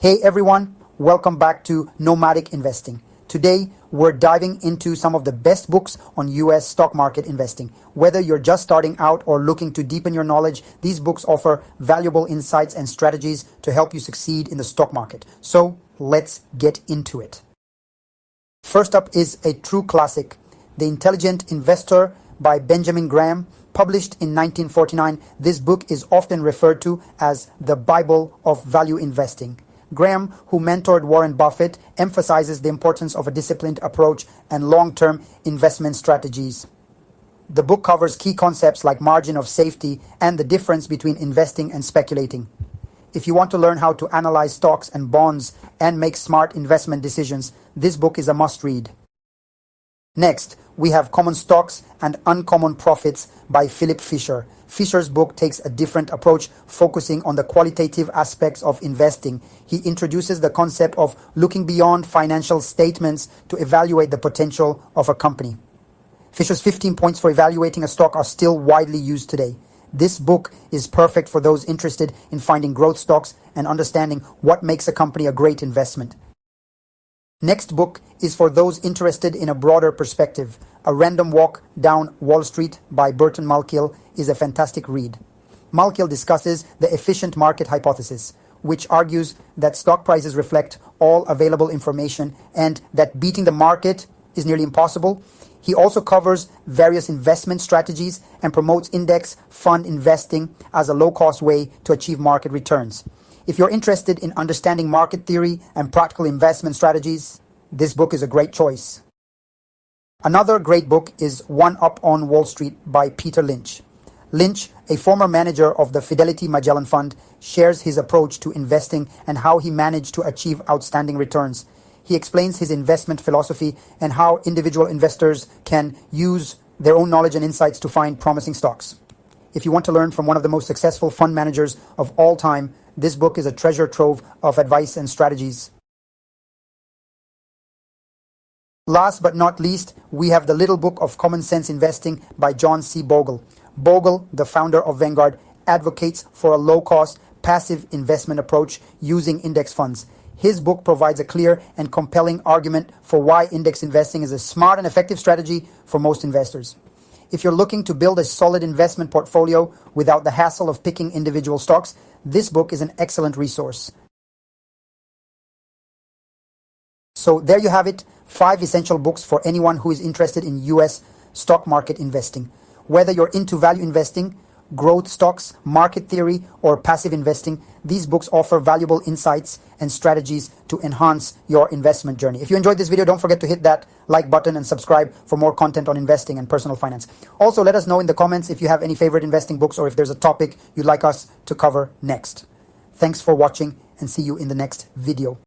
Hey everyone, welcome back to Nomadic Investing. Today, we're diving into some of the best books on US stock market investing. Whether you're just starting out or looking to deepen your knowledge, these books offer valuable insights and strategies to help you succeed in the stock market. So, let's get into it. First up is a true classic, The Intelligent Investor by Benjamin Graham. Published in 1949, this book is often referred to as the Bible of value investing. Graham, who mentored Warren Buffett, emphasizes the importance of a disciplined approach and long-term investment strategies. The book covers key concepts like margin of safety and the difference between investing and speculating. If you want to learn how to analyze stocks and bonds and make smart investment decisions, this book is a must-read. Next, we have Common Stocks and Uncommon Profits by Philip Fisher. Fisher's book takes a different approach, focusing on the qualitative aspects of investing. He introduces the concept of looking beyond financial statements to evaluate the potential of a company. Fisher's 15 points for evaluating a stock are still widely used today. This book is perfect for those interested in finding growth stocks and understanding what makes a company a great investment. Next book is for those interested in a broader perspective. A Random Walk Down Wall Street by Burton Malkiel is a fantastic read. Malkiel discusses the efficient market hypothesis, which argues that stock prices reflect all available information and that beating the market is nearly impossible. He also covers various investment strategies and promotes index fund investing as a low-cost way to achieve market returns. If you're interested in understanding market theory and practical investment strategies, this book is a great choice. Another great book is One Up on Wall Street by Peter Lynch. Lynch, a former manager of the Fidelity Magellan Fund, shares his approach to investing and how he managed to achieve outstanding returns. He explains his investment philosophy and how individual investors can use their own knowledge and insights to find promising stocks. If you want to learn from one of the most successful fund managers of all time, this book is a treasure trove of advice and strategies. Last but not least, we have the Little Book of Common Sense Investing by John C. Bogle. Bogle, the founder of Vanguard, advocates for a low-cost, passive investment approach using index funds. His book provides a clear and compelling argument for why index investing is a smart and effective strategy for most investors. If you're looking to build a solid investment portfolio without the hassle of picking individual stocks, this book is an excellent resource. So there you have it, 5 essential books for anyone who is interested in US stock market investing. Whether you're into value investing, growth stocks, market theory, or passive investing, these books offer valuable insights and strategies to enhance your investment journey. If you enjoyed this video, don't forget to hit that like button and subscribe for more content on investing and personal finance. Also, let us know in the comments if you have any favorite investing books or if there's a topic you'd like us to cover next. Thanks for watching and see you in the next video.